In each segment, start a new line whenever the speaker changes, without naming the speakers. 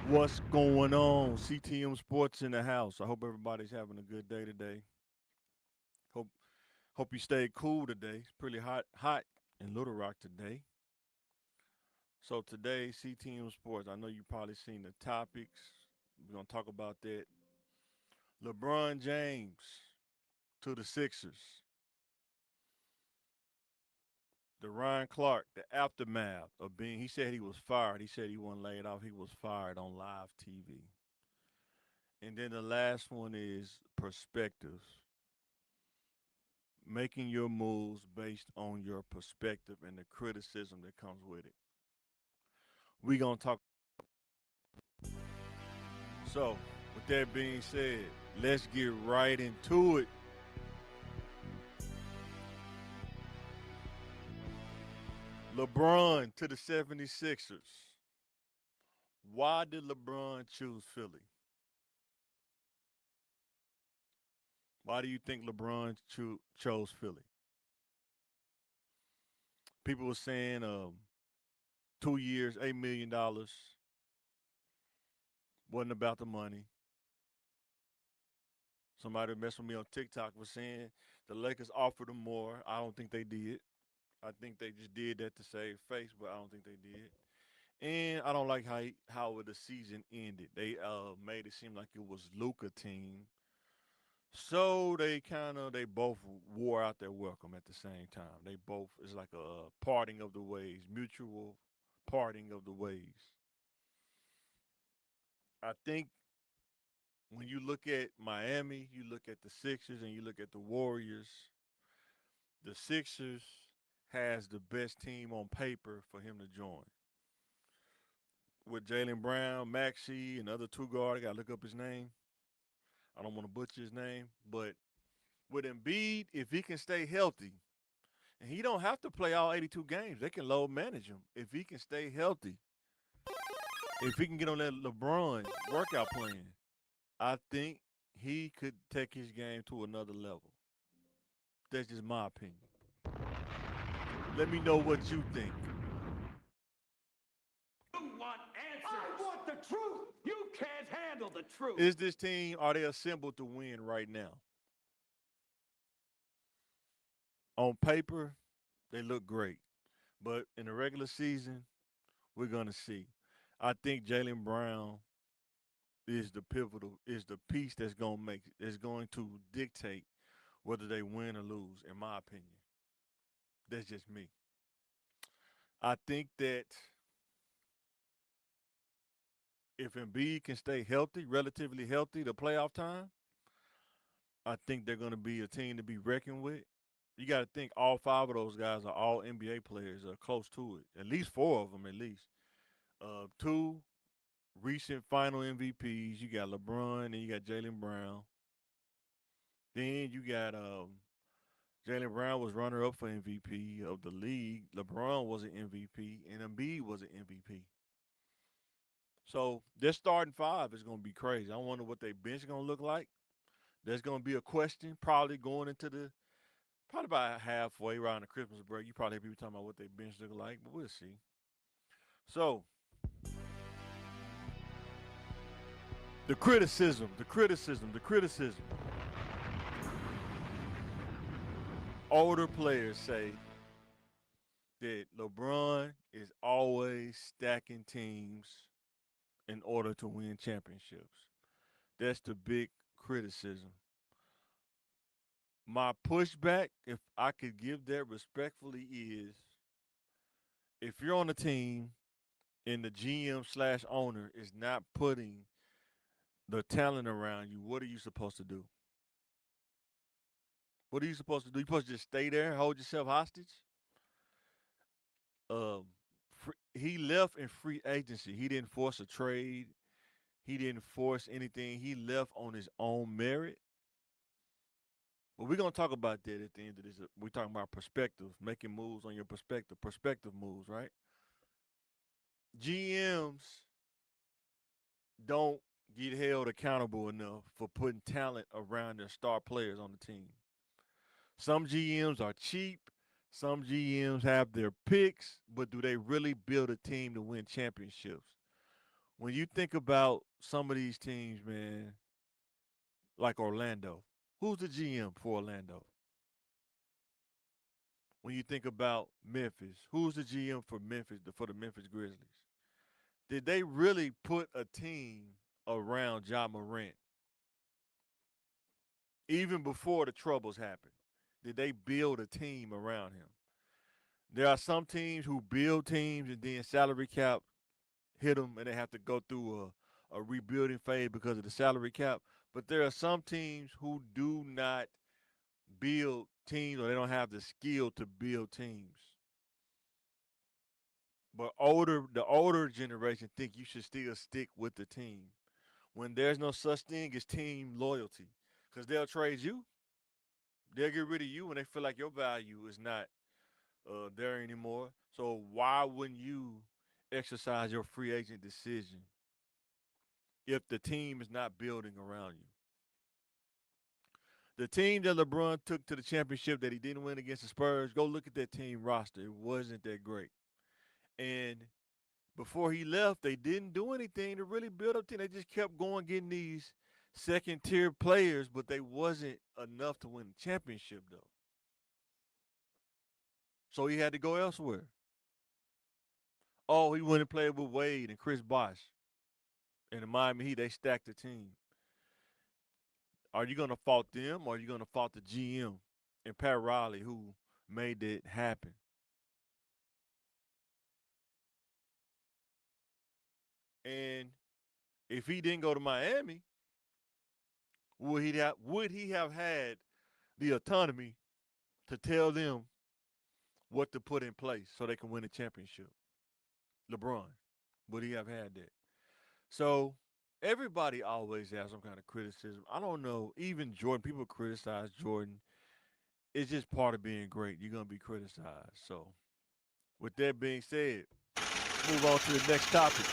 What's going on? CTM Sports in the house. I hope everybody's having a good day today. Hope hope you stayed cool today. It's pretty hot in Little Rock today. So today, CTM Sports. I know you probably seen the topics. We're gonna talk about that. LeBron James to the Sixers. The Ryan Clark, the aftermath of being. He said he was fired. He said he wasn't laid off. He was fired on live TV. And then the last one is perspectives, making your moves based on your perspective and the criticism that comes with it. We gonna talk. So, with that being said, let's get right into it. LeBron to the 76ers. Why did LeBron choose Philly? Why do you think LeBron chose Philly? People were saying 2 years, $8 million, wasn't about the money. Somebody messed with me on TikTok was saying the Lakers offered him more. I don't think they did. I think they just did that to save face, but I don't think they did. And I don't like how the season ended. They made it seem like it was Luka team, so they both wore out their welcome at the same time. They both it's like a parting of the ways, mutual parting of the ways. I think when you look at Miami, you look at the Sixers, and you look at the Warriors. The Sixers has the best team on paper for him to join. With Jalen Brown, Maxey, and the other two guard, I gotta look up his name. I don't want to butcher his name, but with Embiid, if he can stay healthy, and he don't have to play all 82 games, they can load manage him. If he can stay healthy, if he can get on that LeBron workout plan, I think he could take his game to another level. That's just my opinion. Let me know what you think.
You want answers. I want the truth. You can't handle the truth.
Is this team, are they assembled to win right now? On paper, they look great. But in the regular season, we're gonna see. I think Jalen Brown is the piece that's going to dictate whether they win or lose, in my opinion. That's just me. I think that if Embiid can stay healthy, relatively healthy, the playoff time, I think they're gonna be a team to be reckoned with. You got to think all five of those guys are all NBA players, or close to it. At least four of them, at least. Two recent Final MVPs. You got LeBron and you got Jalen Brown. Then you got Jalen Brown was runner up for MVP of the league. LeBron was an MVP, and Embiid was an MVP. So their starting five is going to be crazy. I wonder what their bench is going to look like. There's going to be a question probably going into the probably about halfway around the Christmas break. You probably hear people talking about what their bench look like, but we'll see. So the criticism. Older players say that LeBron is always stacking teams in order to win championships. That's the big criticism. My pushback, if I could give that respectfully, is if you're on a team and the GM slash owner is not putting the talent around you, what are you supposed to do? What are you supposed to do? You supposed to just stay there, hold yourself hostage? Um, he left in free agency. He didn't force a trade. He didn't force anything. He left on his own merit. But we're gonna talk about that at the end of this. We're talking about perspective, making moves on your perspective moves, right? GMs don't get held accountable enough for putting talent around their star players on the team. Some GMs are cheap. Some GMs have their picks, but do they really build a team to win championships? When you think about some of these teams, man, like Orlando, who's the GM for Orlando? When you think about Memphis, who's the GM for Memphis, for the Memphis Grizzlies? Did they really put a team around Ja Morant even before the troubles happened? Did they build a team around him? There are some teams who build teams and then salary cap hit them and they have to go through a rebuilding phase because of the salary cap. But there are some teams who do not build teams or they don't have the skill to build teams. But the older generation think you should still stick with the team when there's no such thing as team loyalty. Because they'll trade you, they'll get rid of you when they feel like your value is not there anymore. So why wouldn't you exercise your free agent decision if the team is not building around you? The team that LeBron took to the championship that he didn't win against the Spurs, go look at that team roster. It wasn't that great. And before he left, they didn't do anything to really build up team. They just kept going getting these second tier players, but they wasn't enough to win the championship though. So he had to go elsewhere. Oh, he went and played with Wade and Chris Bosh. And in Miami Heat, they stacked the team. Are you gonna fault them or are you gonna fault the GM and Pat Riley who made it happen? And if he didn't go to Miami, would he have had the autonomy to tell them what to put in place so they can win a championship? LeBron, would he have had that? So everybody always has some kind of criticism. I don't know. Even Jordan, people criticize Jordan. It's just part of being great. You're gonna be criticized. So with that being said, move on to the next topic.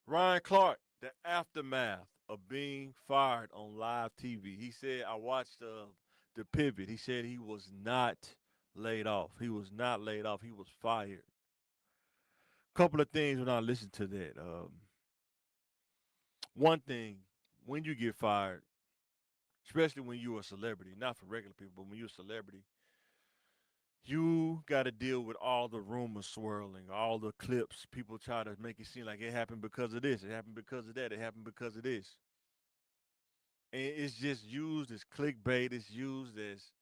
Ryan Clark, the aftermath of being fired on live TV. He said, I watched the pivot. He said he was not laid off. He was not laid off. He was fired. Couple of things when I listened to that. One thing, when you get fired, especially when you're a celebrity, not for regular people, but when you're a celebrity, you got to deal with all the rumors swirling, all the clips. People try to make it seem like it happened because of this, it happened because of that, it happened because of this. And it's just used as clickbait, it's used as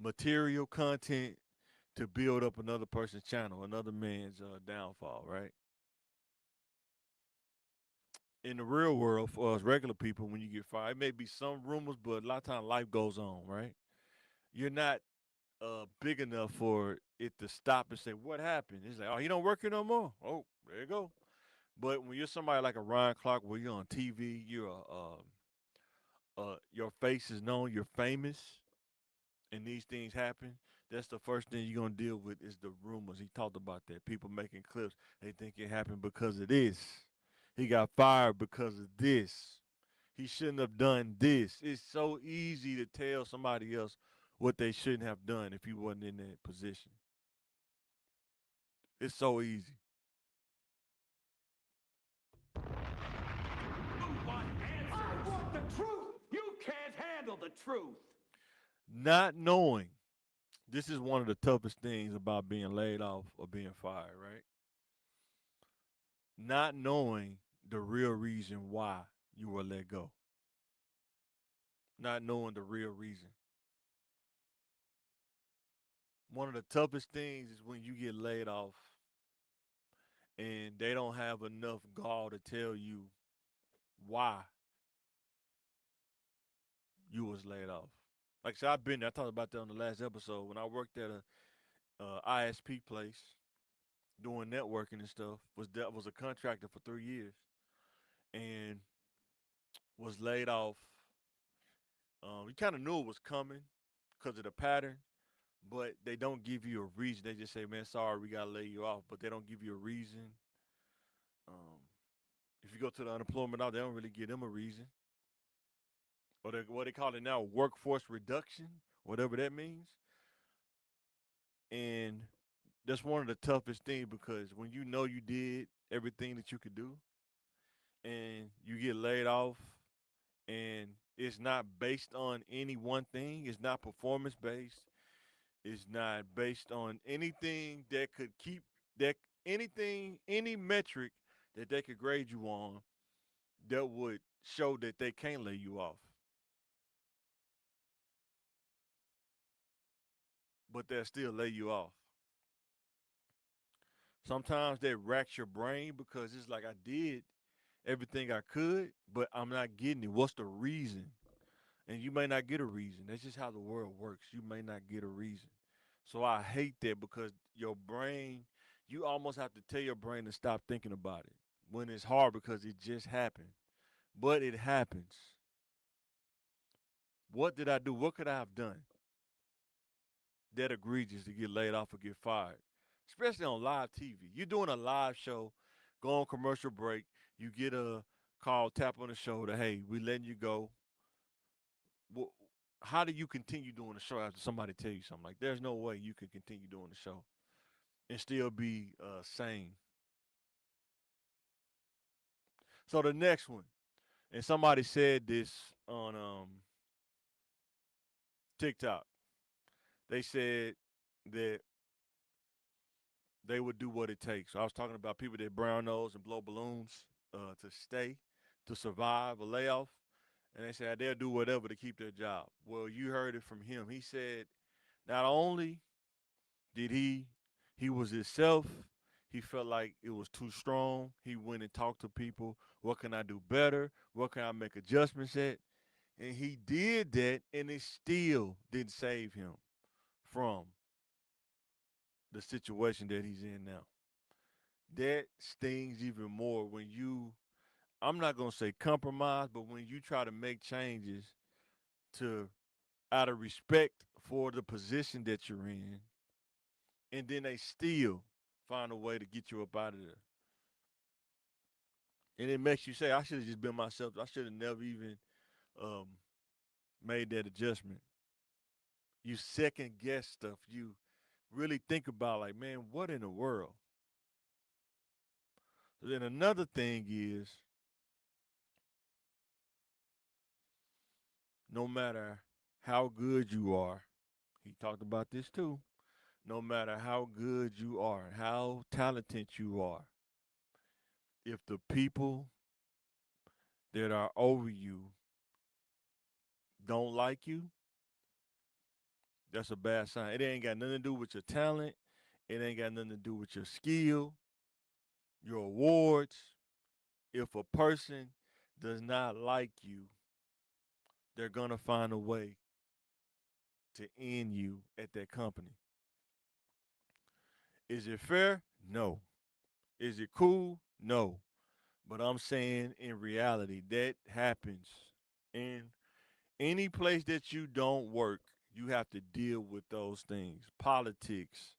material content to build up another person's channel, another man's downfall, right? In the real world, for us regular people, when you get fired, it may be some rumors, but a lot of times life goes on, right? You're not big enough for it to stop and say, "What happened?" It's like, "Oh, he don't work here no more." Oh, there you go. But when you're somebody like a Ryan Clark, where you're on TV, your face is known, you're famous, and these things happen. That's the first thing you're gonna deal with is the rumors. He talked about that. People making clips. They think it happened because of this. He got fired because of this. He shouldn't have done this. It's so easy to tell somebody else what they shouldn't have done if he wasn't in that position. It's so easy.
You want answers? I want the truth. You can't handle the truth.
Not knowing, this is one of the toughest things about being laid off or being fired, right? Not knowing the real reason why you were let go. Not knowing the real reason. One of the toughest things is when you get laid off and they don't have enough gall to tell you why you was laid off. Like I said, I've been there. I talked about that on the last episode when I worked at a ISP place doing networking and stuff. Was a contractor for 3 years and was laid off. We kind of knew it was coming because of the pattern, but they don't give you a reason. They just say, "Man, sorry, we gotta lay you off," but they don't give you a reason. Um, if you go to the unemployment now, they don't really give them a reason. Or what they call it now, workforce reduction, whatever that means. And That's one of the toughest things because when you know you did everything that you could do and you get laid off and it's not based on any one thing, it's not performance based, it's not based on anything that could keep that anything, any metric that they could grade you on that would show that they can't lay you off, but they'll still lay you off. Sometimes that racks your brain because it's like I did everything I could, but I'm not getting it. What's the reason? And you may not get a reason. That's just how the world works. You may not get a reason. So I hate that because your brain, you almost have to tell your brain to stop thinking about it when it's hard because it just happened. But it happens. What did I do? What could I have done that egregious to get laid off or get fired? Especially on live TV. You're doing a live show, go on commercial break, you get a call, tap on the shoulder, hey, we letting you go. Well, how do you continue doing the show after somebody tell you something? Like, there's no way you can continue doing the show and still be sane. So the next one, and somebody said this on TikTok. They said that they would do what it takes. So I was talking about people that brown nose and blow balloons to stay, to survive a layoff, and they said they'll do whatever to keep their job. Well, you heard it from him. He said not only did he was himself. He felt like it was too strong. He went and talked to people. What can I do better? What can I make adjustments at? And he did that, and it still didn't save him from the situation that he's in now. That stings even more when you, I'm not going to say compromise, but when you try to make changes to, out of respect for the position that you're in, and then they still find a way to get you up out of there. And it makes you say, I should have just been myself. I should have never even um, made that adjustment. You second guess stuff. You really think about, like, man, what in the world? Then another thing is, no matter how good you are, he talked about this too. No matter how good you are, how talented you are, if the people that are over you don't like you, that's a bad sign. It ain't got nothing to do with your talent. It ain't got nothing to do with your skill, your awards. If a person does not like you, they're gonna find a way to end you at that company. Is it fair? No. Is it cool? No. But I'm saying in reality, that happens. In any place that you don't work, you have to deal with those things. Politics.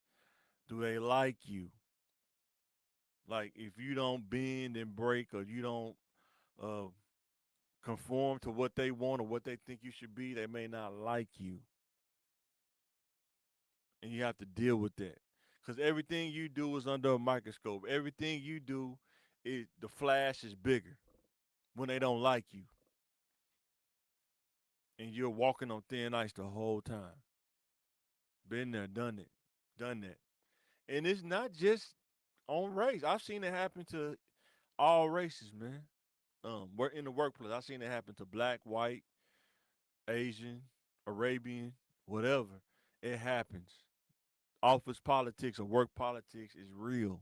Do they like you? Like, if you don't bend and break, or you don't uh, conform to what they want or what they think you should be, they may not like you. And you have to deal with that. Because everything you do is under a microscope. Everything you do, the flash is bigger when they don't like you. And you're walking on thin ice the whole time. Been there, done that. And it's not just on race. I've seen it happen to all races, man. We're in the workplace. I've seen it happen to black, white, Asian, Arabian, whatever. It happens. Office politics or work politics is real.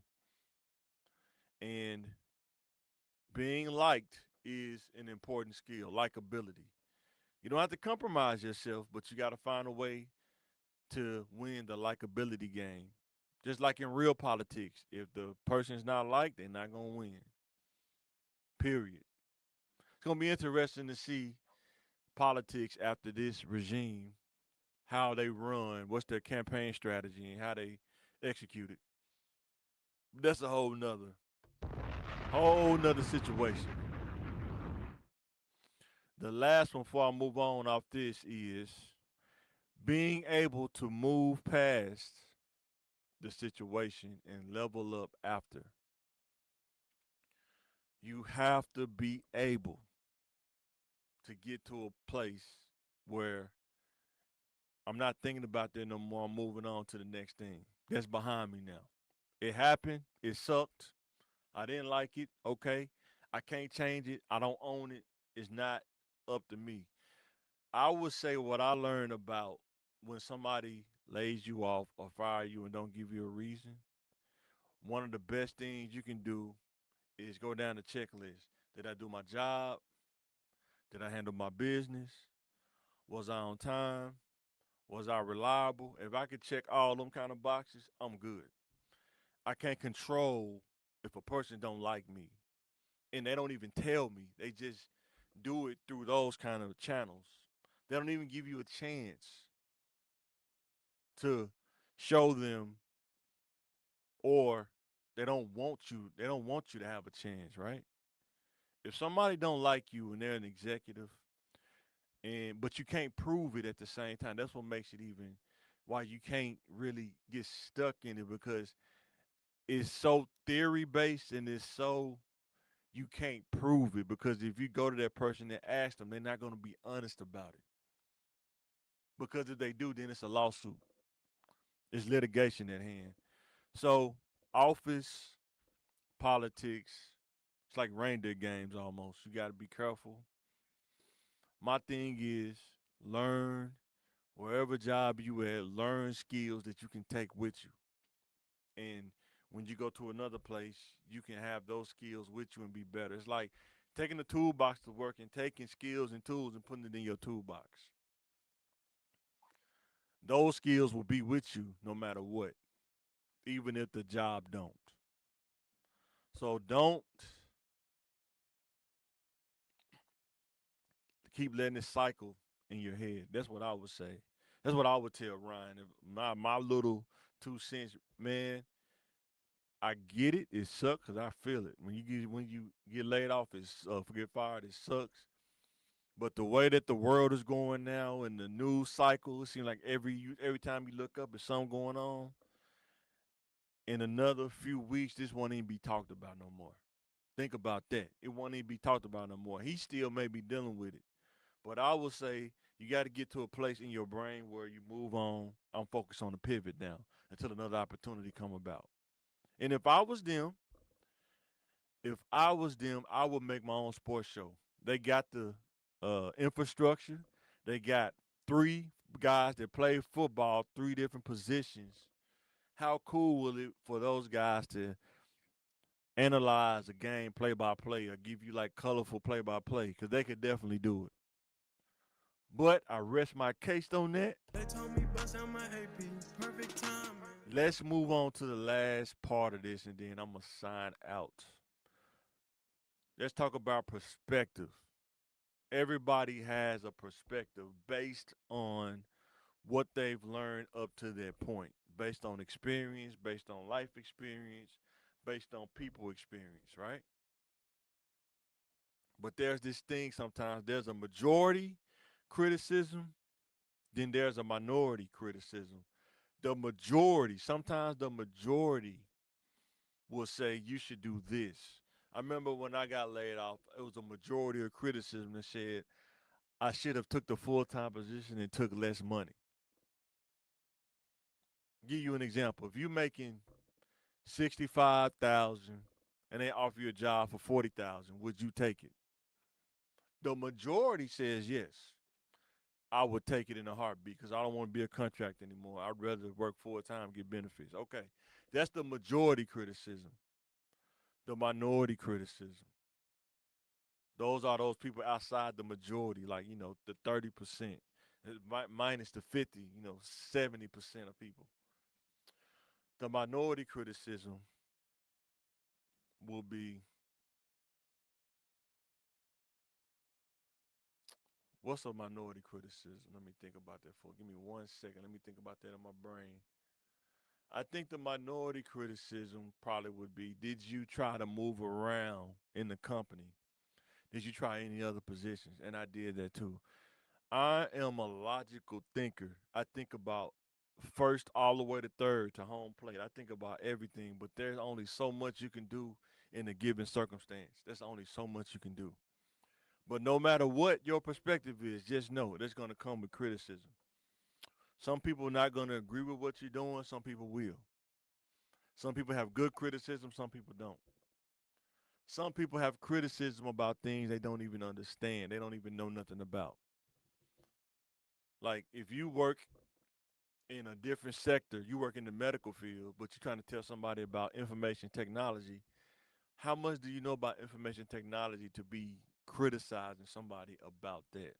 And being liked is an important skill, likability. You don't have to compromise yourself, but you got to find a way to win the likability game. Just like in real politics, if the person's not liked, they're not going to win. Period. It's going to be interesting to see politics after this regime, how they run, what's their campaign strategy, and how they execute it. That's a whole nother situation. The last one before I move on off this is being able to move past the situation and level up after. You have to be able to get to a place where I'm not thinking about that no more. I'm moving on to the next thing. That's behind me now. It happened. It sucked. I didn't like it. Okay. I can't change it. I don't own it. It's not up to me. I would say what I learned about when somebody lays you off or fire you and don't give you a reason, one of the best things you can do is go down the checklist. Did I do my job? Did I handle my business? Was I on time? Was I reliable? If I could check all them kind of boxes, I'm good. I can't control if a person don't like me. And they don't even tell me. They just do it through those kind of channels. They don't even give you a chance to show them, or they don't want you to have a chance, right? If somebody don't like you and they're an executive, and but you can't prove it at the same time, that's what makes it even why you can't really get stuck in it, because it's so theory based and it's so you can't prove it, because if you go to that person and ask them, they're not going to be honest about it. Because if they do, then it's a lawsuit. It's litigation at hand. So office politics, it's like reindeer games almost. You got to be careful. My thing is learn wherever job you at, learn skills that you can take with you. And when you go to another place, you can have those skills with you and be better. It's like taking the toolbox to work and taking skills and tools and putting it in your toolbox. Those skills will be with you no matter what, even if the job don't. So don't keep letting it cycle in your head. That's what I would say. That's what I would tell Ryan. If my little 2 cents, man. I get it. It sucks because I feel it. When you get laid off, it's get fired. It sucks. But the way that the world is going now and the news cycle, it seems like every time you look up, there's something going on. In another few weeks, this won't even be talked about no more. Think about that. It won't even be talked about no more. He still may be dealing with it. But I would say you got to get to a place in your brain where you move on. I'm focused on the pivot now until another opportunity come about. And if I was them, I would make my own sports show. They got the infrastructure. They got three guys that play football, three different positions. How cool will it for those guys to analyze a game play by play or give you like colorful play by play? Because they could definitely do it. But I rest my case on that.
They told me bust out my AP, perfect timing.
Let's move on to the last part of this and then I'm going to sign out. Let's talk about perspective. Everybody has a perspective based on what they've learned up to that point, based on experience, based on life experience, based on people experience, right? But there's this thing sometimes there's a majority criticism, then there's a minority criticism. Sometimes the majority will say you should do this. I remember when I got laid off, it was a majority of criticism that said I should have took the full-time position and took less money. Give you an example. If you're making 65,000 and they offer you a job for 40,000, would you take it? The majority says yes. I would take it in a heartbeat because I don't want to be a contract anymore. I'd rather work full time, get benefits. Okay, that's the majority criticism. The minority criticism. Those are those people outside the majority, like the 30%, minus the 50, 70% of people. The minority criticism will be, what's a minority criticism? Let me think about that for. Give me 1 second. Let me think about that in my brain. I think the minority criticism probably would be, did you try to move around in the company? Did you try any other positions? And I did that too. I am a logical thinker. I think about first all the way to third to home plate. I think about everything, but there's only so much you can do in a given circumstance. There's only so much you can do. But no matter what your perspective is, just know there's going to come with criticism. Some people are not going to agree with what you're doing. Some people will. Some people have good criticism. Some people don't. Some people have criticism about things they don't even understand. They don't even know nothing about. Like if you work in a different sector, you work in the medical field, but you're trying to tell somebody about information technology. How much do you know about information technology to be criticizing somebody about that?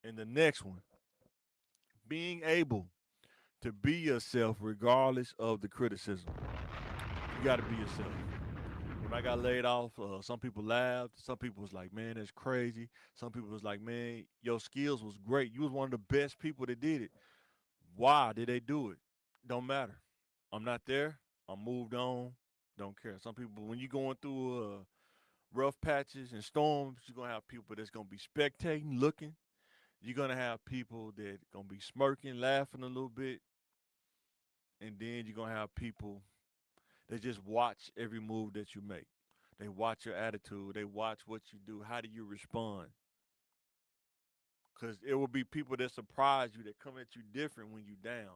And the next one, being able to be yourself regardless of the criticism. You got to be yourself. When I got laid off, some people laughed. Some people was like, "Man, that's crazy." Some people was like, "Man, your skills was great. You was one of the best people that did it. Why did they do it? Don't matter. I'm not there. I'm moved on. Don't care." Some people, when you going through rough patches and storms, you're gonna have people that's gonna be spectating, looking. You're gonna have people that gonna be smirking, laughing a little bit, and then you're gonna have people that just watch every move that you make. They watch your attitude. They watch what you do. How do you respond? Because it will be people that surprise you that come at you different when you down,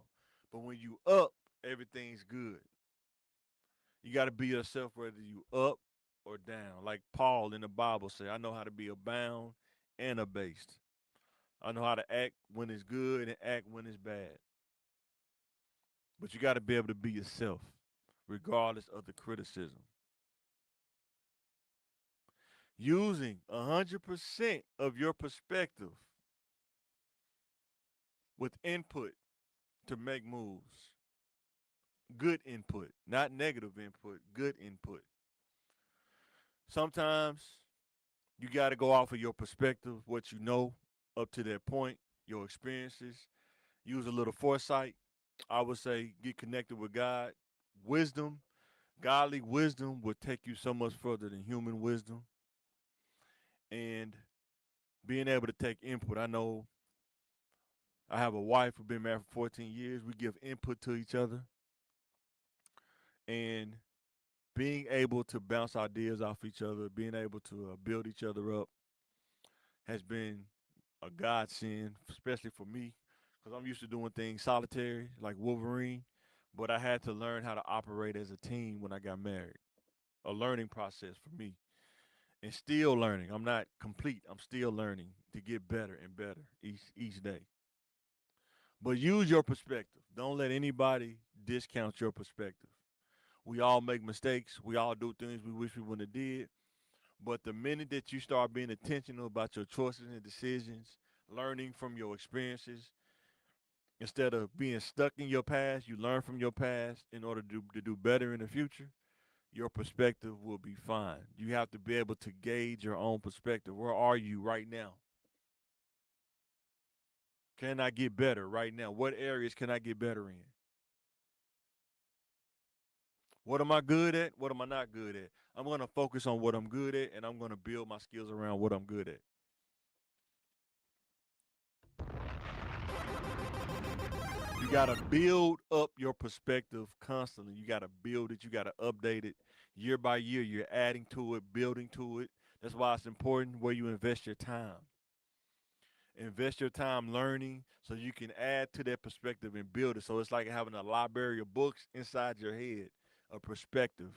but when you up, everything's good. You got to be yourself whether you up or down. Like Paul in the Bible say, I know how to be abound and abased. I know how to act when it's good and act when it's bad. But you got to be able to be yourself, regardless of the criticism. Using 100% of your perspective with input to make moves. Good input, not negative input, good input. Sometimes you got to go off of your perspective, what you know up to that point, your experiences. Use a little foresight. I would say get connected with God. Wisdom, godly wisdom will take you so much further than human wisdom. And being able to take input. I know I have a wife who's been married for 14 years. We give input to each other. And being able to bounce ideas off each other, being able to build each other up has been a godsend, especially for me, because I'm used to doing things solitary, like Wolverine. But I had to learn how to operate as a team when I got married. A learning process for me, and still learning. I'm not complete. I'm still learning to get better and better each day. But use your perspective. Don't let anybody discount your perspective. We all make mistakes. We all do things we wish we wouldn't have did. But the minute that you start being intentional about your choices and decisions, learning from your experiences, instead of being stuck in your past, you learn from your past in order to do better in the future, your perspective will be fine. You have to be able to gauge your own perspective. Where are you right now? Can I get better right now? What areas can I get better in? What am I good at? What am I not good at? I'm going to focus on what I'm good at, and I'm going to build my skills around what I'm good at. You got to build up your perspective constantly. You got to build it. You got to update it year by year. You're adding to it, building to it. That's why it's important where you invest your time. Invest your time learning so you can add to that perspective and build it. So it's like having a library of books inside your head, a perspective.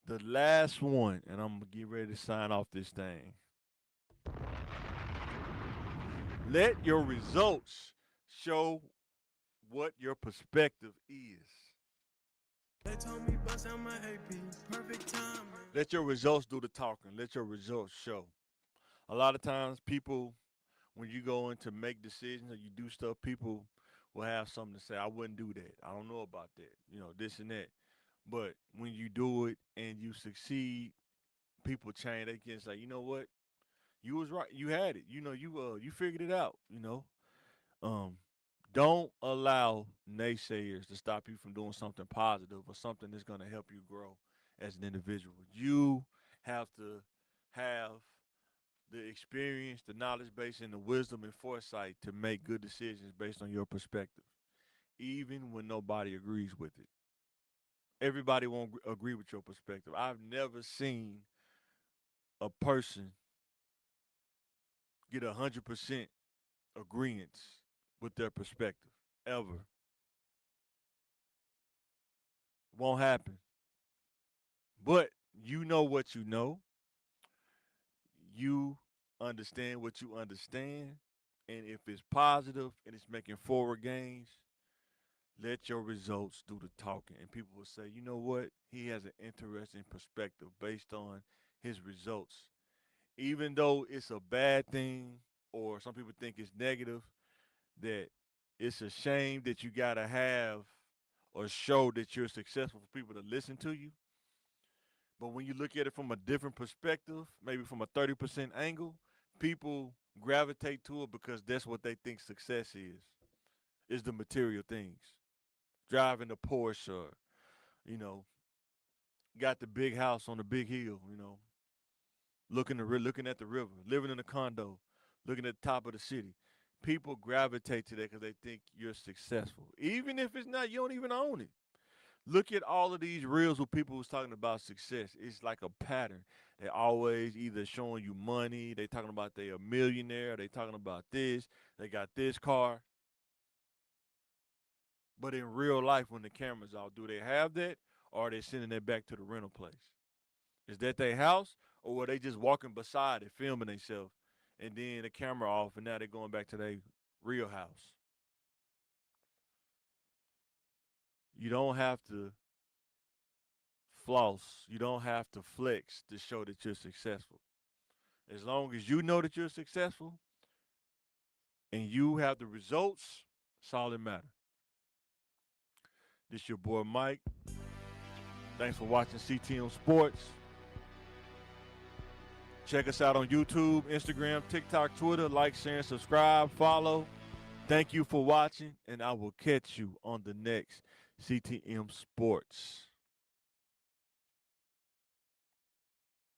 The last one, and I'm gonna get ready to sign off this thing. Let your results show what your perspective is.
They told me bust out my AP, perfect timing.
Let your results do the talking. Let your results show. A lot of times, people, when you go in to make decisions or you do stuff, people will have something to say. I wouldn't do that. I don't know about that. This and that. But when you do it and you succeed, people change. They can say, you know what? You was right. You had it. You figured it out. Um, don't allow naysayers to stop you from doing something positive or something that's going to help you grow as an individual. You have to have the experience, the knowledge base, and the wisdom and foresight to make good decisions based on your perspective, even when nobody agrees with it. Everybody won't agree with your perspective. I've never seen a person get 100% agreement with their perspective ever. Won't happen. But you know what you know. You understand what you understand. And if it's positive and it's making forward gains, let your results do the talking. And people will say, you know what? He has an interesting perspective based on his results. Even though it's a bad thing, or some people think it's negative, that it's a shame that you got to have or show that you're successful for people to listen to you. But when you look at it from a different perspective, maybe from a 30% angle, people gravitate to it because that's what they think success is the material things. Driving the Porsche, or, you know, got the big house on the big hill, looking at the river, living in a condo, looking at the top of the city. People gravitate to that because they think you're successful. Even if it's not, you don't even own it. Look at all of these reels where people was talking about success. It's like a pattern. They always either showing you money, they talking about they a millionaire, they talking about this, they got this car. But in real life, when the camera's out, do they have that, or are they sending it back to the rental place? Is that their house, or were they just walking beside it, filming themselves, and then the camera off, and now they're going back to their real house? You don't have to floss. You don't have to flex to show that you're successful. As long as you know that you're successful and you have the results, it's all that matter. This your boy Mike. Thanks for watching CTM Sports. Check us out on YouTube, Instagram, TikTok, Twitter. Like, share, and subscribe. Follow. Thank you for watching, and I will catch you on the next CTM Sports.